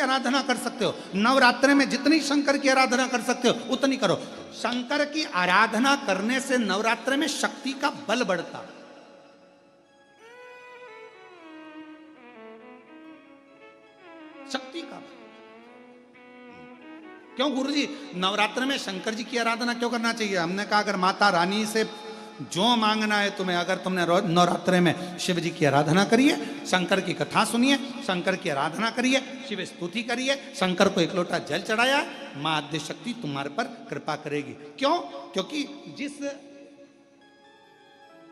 आराधना कर सकते हो, नवरात्रि में जितनी शंकर की आराधना कर सकते हो उतनी करो। शंकर की आराधना करने से नवरात्रि में शक्ति का बल बढ़ता। शक्ति का बल। क्यों गुरुजी नवरात्र में शंकर जी की आराधना क्यों करना चाहिए? हमने कहा अगर माता रानी से जो मांगना है तुम्हें, अगर तुमने नवरात्रे में शिव जी की आराधना करिए, शंकर की कथा सुनिए, शंकर की आराधना करिए, शिव स्तुति करिए, शंकर को एक लोटा जल चढ़ाया, मां आद्य शक्ति तुम्हारे पर कृपा करेगी। क्यों? क्योंकि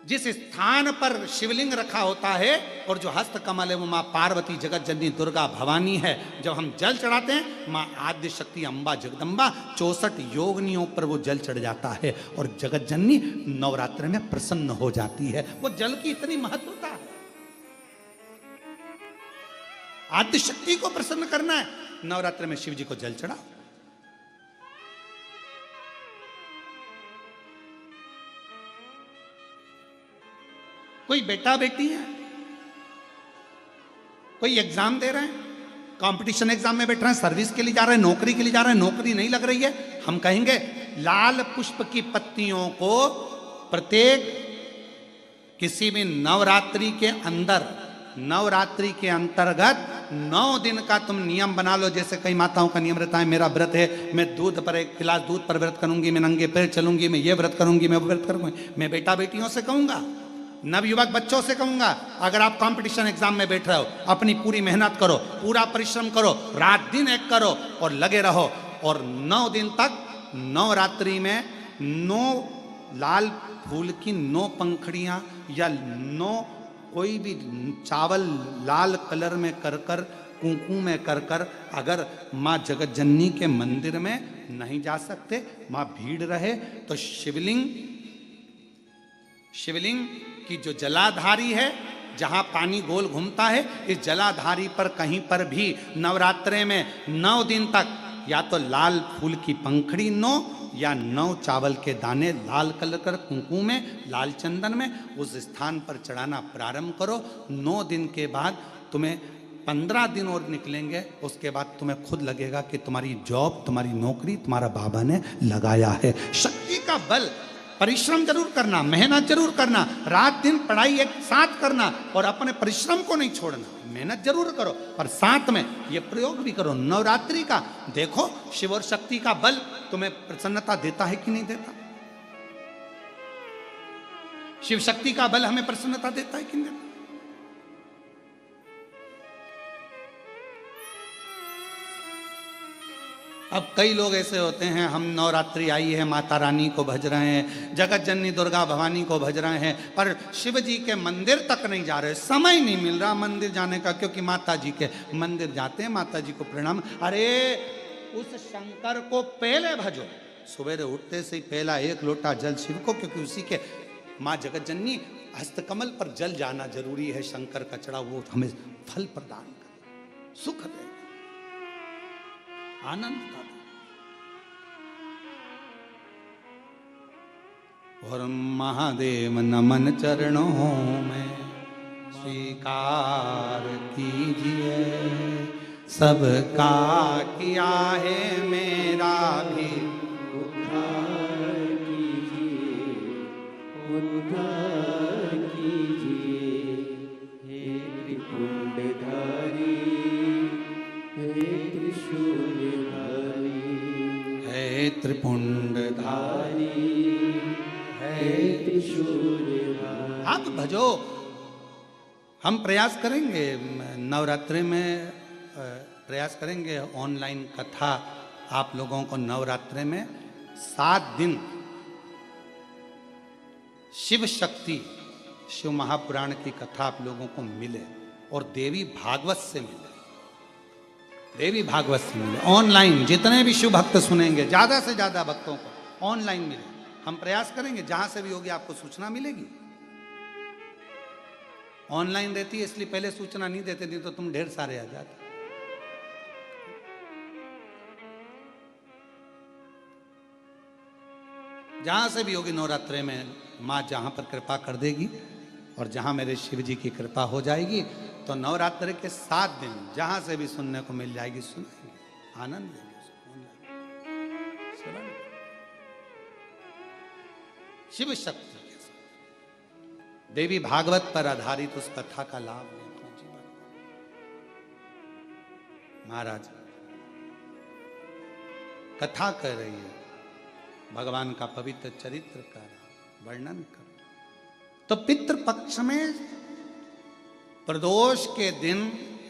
जिस स्थान पर शिवलिंग रखा होता है और जो हस्त कमल है वो मां पार्वती जगत जननी दुर्गा भवानी है। जब हम जल चढ़ाते हैं मां आद्य शक्ति अम्बा जगदम्बा 64 योगिनियों पर वो जल चढ़ जाता है और जगत जननी नवरात्र में प्रसन्न हो जाती है। वो जल की इतनी महत्वता है। आद्य शक्ति को प्रसन्न करना है, नवरात्र में शिव जी को जल चढ़ा। कोई बेटा बेटी है, कोई एग्जाम दे रहे हैं, कंपटीशन एग्जाम में बैठ रहे हैं, सर्विस के लिए जा रहे हैं, नौकरी के लिए जा रहे हैं, नौकरी नहीं लग रही है, हम कहेंगे लाल पुष्प की पत्तियों को प्रत्येक किसी भी नवरात्रि के अंतर्गत 9 दिन का तुम नियम बना लो। जैसे कई माताओं का नियम रहता है, मेरा व्रत है, मैं दूध पर एक गिलास दूध पर व्रत करूंगी, मैं नंगे पैर चलूंगी, मैं ये व्रत करूंगी, मैं वो व्रत करूंगी। मैं बेटा बेटियों से कहूंगा, नवयुवक बच्चों से कहूंगा, अगर आप कंपटीशन एग्जाम में बैठ रहे हो, अपनी पूरी मेहनत करो, पूरा परिश्रम करो, रात दिन एक करो और लगे रहो। और 9 दिन तक नवरात्रि में 9 लाल फूल की 9 पंखड़ियां या 9 कोई भी चावल लाल कलर में कर कुंकू में कर अगर माँ जगत जननी के मंदिर में नहीं जा सकते, माँ भीड़ रहे तो शिवलिंग की जो जलाधारी है, जहां पानी गोल घूमता है, इस जलाधारी पर कहीं पर भी नवरात्रे में 9 दिन तक या तो लाल फूल की पंखड़ी 9 या 9 चावल के दाने लाल कलर कर कुंकू में, लाल चंदन में उस स्थान पर चढ़ाना प्रारंभ करो। 9 दिन के बाद तुम्हें 15 दिन और निकलेंगे, उसके बाद तुम्हें खुद लगेगा कि तुम्हारी जॉब, तुम्हारी नौकरी तुम्हारा बाबा ने लगाया है। शक्ति का बल। परिश्रम जरूर करना, मेहनत जरूर करना, रात दिन पढ़ाई एक साथ करना और अपने परिश्रम को नहीं छोड़ना। मेहनत जरूर करो पर साथ में ये प्रयोग भी करो नवरात्रि का। देखो शिव और शक्ति का बल तुम्हें प्रसन्नता देता है कि नहीं देता? शिव शक्ति का बल हमें प्रसन्नता देता है कि नहीं देता? अब कई लोग ऐसे होते हैं, हम नवरात्रि आई है, माता रानी को भज रहे हैं, जगत जननी दुर्गा भवानी को भज रहे हैं, पर शिव जी के मंदिर तक नहीं जा रहे, समय नहीं मिल रहा मंदिर जाने का, क्योंकि माता जी के मंदिर जाते हैं, माता जी को प्रणाम। अरे उस शंकर को पहले भजो, सवेरे उठते से ही पहला 1 लोटा जल शिव को, क्योंकि उसी के माँ जगत जननी हस्तकमल पर जल जाना जरूरी है। शंकर का चढ़ा वो हमें फल प्रदान करे, सुख दे, आनंद का। और महादेव नमन चरणों में स्वीकार कीजिए, सबका किया है मेरा भी उद्धार कीजिए, उद्धार कीजिए। हे त्रिपुंडधारी, हे त्रिशूलधारी, हे त्रिपुंडधारी, हे त्रिशूलधारी। आप भजो। हम प्रयास करेंगे नवरात्रि में, प्रयास करेंगे ऑनलाइन कथा आप लोगों को नवरात्रि में 7 दिन शिव शक्ति, शिव महापुराण की कथा आप लोगों को मिले और देवी भागवत से मिले, देवी भागवत से मिले ऑनलाइन। जितने भी शिव भक्त सुनेंगे, ज्यादा से ज्यादा भक्तों को ऑनलाइन मिले। हम प्रयास करेंगे, जहां से भी होगी आपको सूचना मिलेगी। ऑनलाइन रहती है इसलिए पहले सूचना नहीं देते, नहीं तो तुम ढेर सारे आ जाते। जहां से भी होगी नवरात्रि में, माँ जहां पर कृपा कर देगी और जहां मेरे शिव जी की कृपा हो जाएगी, तो नवरात्र के 7 दिन जहां से भी सुनने को मिल जाएगी सुनाएंगे, आनंद लेंगे, सुनाएंगे। शिव शक्ति के साथ देवी भागवत पर आधारित उस कथा का लाभ लें अपने जीवन में। महाराज कथा कर रही है, भगवान का पवित्र चरित्र का वर्णन कर। तो पितृपक्ष में प्रदोष के दिन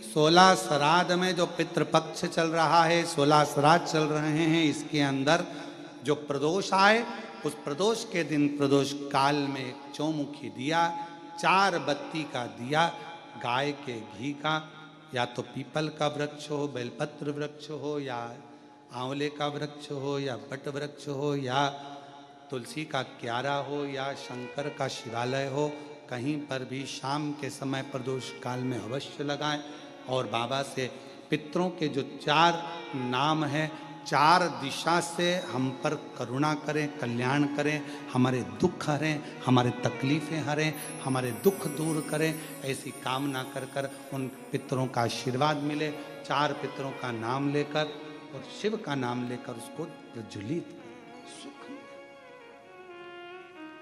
16 श्राद्ध में जो पितृपक्ष चल रहा है, 16 श्राद्ध चल रहे हैं, इसके अंदर जो प्रदोष आए, उस प्रदोष के दिन प्रदोष काल में एक चौमुखी दिया, 4 बत्ती का दिया, गाय के घी का, या तो पीपल का वृक्ष हो, बेलपत्र वृक्ष हो, या आंवले का वृक्ष हो, या बट वृक्ष हो, या तुलसी का क्यारा हो, या शंकर का शिवालय हो, कहीं पर भी शाम के समय प्रदोष काल में अवश्य लगाएं। और बाबा से पितरों के जो 4 नाम हैं, 4 दिशा से हम पर करुणा करें, कल्याण करें, हमारे दुख हरें, हमारे तकलीफ़ें हरें, हमारे दुख दूर करें, ऐसी कामना कर कर उन पितरों का आशीर्वाद मिले। 4 पितरों का नाम लेकर और शिव का नाम लेकर उसको प्रज्वलित करें, सुख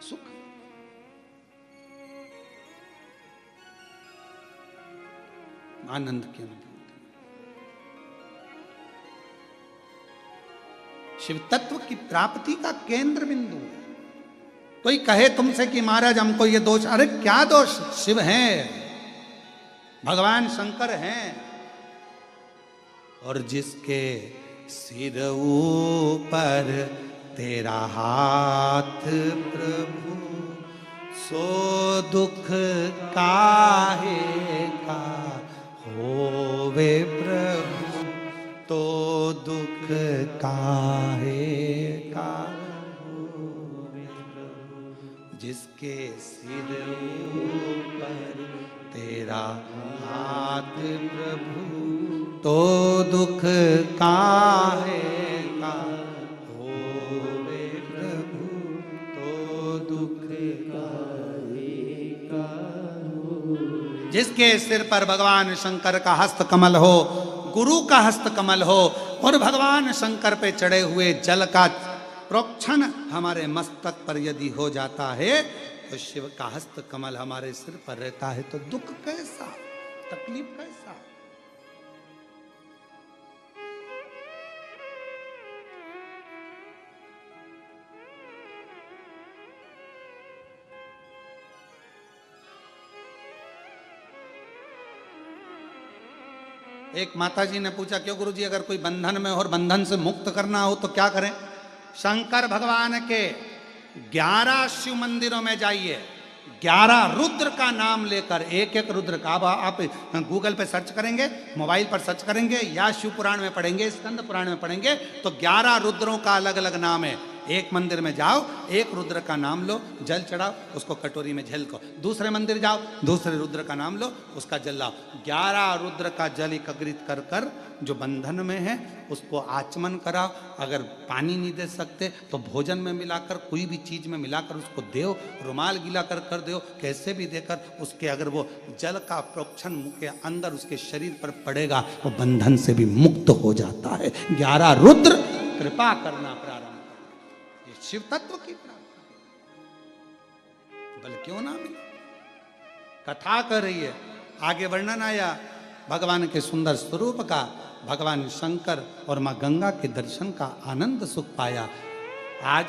सुख। आनंद की अनुभूति। शिव तत्व की प्राप्ति का केंद्र बिंदु है। कोई कहे तुमसे कि महाराज हमको ये दोष, अरे क्या दोष, शिव हैं, भगवान शंकर हैं। और जिसके सिर ऊपर तेरा हाथ प्रभु, सो दुख काहे का होवे प्रभु, तो दुख काहे का होवे प्रभु। जिसके सिर ऊपर तेरा हाथ प्रभु, तो दुख काहे का होवे प्रभु, तो दुख काहे का होवे। जिसके सिर पर भगवान शंकर का हस्त कमल हो, गुरु का हस्त कमल हो, और भगवान शंकर पे चढ़े हुए जल का प्रोक्षण हमारे मस्तक पर यदि हो जाता है, तो शिव का हस्त कमल हमारे सिर पर रहता है, तो दुख कैसा, तकलीफ कैसा। एक माताजी ने पूछा, क्यों गुरुजी, अगर कोई बंधन में हो और बंधन से मुक्त करना हो तो क्या करें? शंकर भगवान के 11 शिव मंदिरों में जाइए, 11 रुद्र का नाम लेकर, एक रुद्र का, आप गूगल पे सर्च करेंगे, मोबाइल पर सर्च करेंगे, या शिव पुराण में पढ़ेंगे, स्कंद पुराण में पढ़ेंगे, तो 11 रुद्रों का अलग अलग नाम है। एक मंदिर में जाओ, एक रुद्र का नाम लो, जल चढ़ाओ, उसको कटोरी में झलको। दूसरे मंदिर जाओ, दूसरे रुद्र का नाम लो, उसका जल लाओ। 11 रुद्र का जल एकत्रित कर कर जो बंधन में है उसको आचमन कराओ। अगर पानी नहीं दे सकते तो भोजन में मिलाकर, कोई भी चीज में मिलाकर उसको देओ, रुमाल गीला कर दो, कैसे भी देकर उसके, अगर वो जल का प्रोक्षण मुंह के अंदर उसके शरीर पर पड़ेगा, वो बंधन से भी मुक्त हो जाता है। 11 रुद्र कृपा करना प्रारंभ, शिव तत्व की प्राप्ति, बल क्यों ना मिले। कथा कर रही है, आगे वर्णन आया भगवान के सुंदर स्वरूप का, भगवान शंकर और मां गंगा के दर्शन का आनंद सुख पाया। आज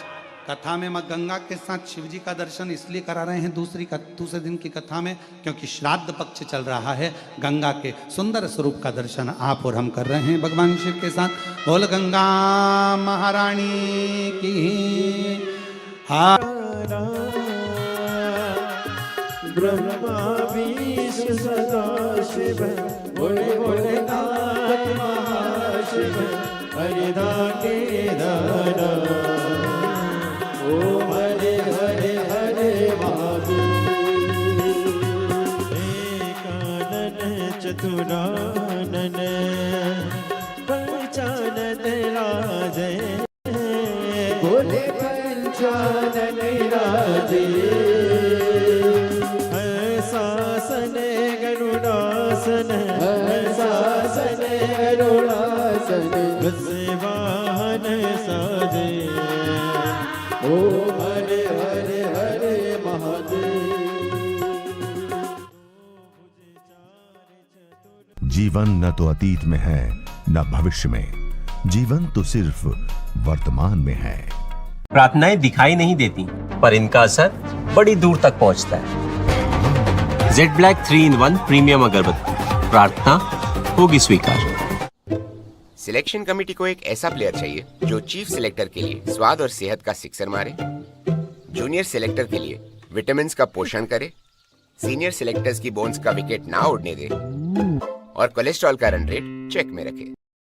कथा में मां गंगा के साथ शिवजी का दर्शन इसलिए करा रहे हैं दूसरे दिन की कथा में, क्योंकि श्राद्ध पक्ष चल रहा है। गंगा के सुंदर स्वरूप का दर्शन आप और हम कर रहे हैं भगवान शिव के साथ। बोल गंगा महारानी की। ब्रह्मा विष्णु सदा शिव, बोले बोले नाथ महाशिव, हरिदाने दाना, ओम हरे हरे हरे महादेव। एकानन चतुरानन, पंचानन राजे, बोले पंचानन राजे। शासन गरुड़ासन, सिंहासन बसे वाहन साजे। ओम हरे हरे हरे महादेव। जीवन न तो अतीत में है न भविष्य में, जीवन तो सिर्फ वर्तमान में है। प्रार्थनाएं दिखाई नहीं देती, पर इनका असर बड़ी दूर तक पहुंचता है। जेड ब्लैक 3-in-1 प्रीमियम अगरबत्ती, प्रार्थना होगी स्वीकार। सिलेक्शन कमेटी को एक ऐसा प्लेयर चाहिए जो चीफ सिलेक्टर के लिए स्वाद और सेहत का सिक्सर मारे, जूनियर सिलेक्टर के लिए विटामिन्स का पोषण करे, सीनियर सिलेक्टर्स की बोन्स का विकेट ना उड़ने दे और कोलेस्ट्रॉल का रन रेट चेक में रखे।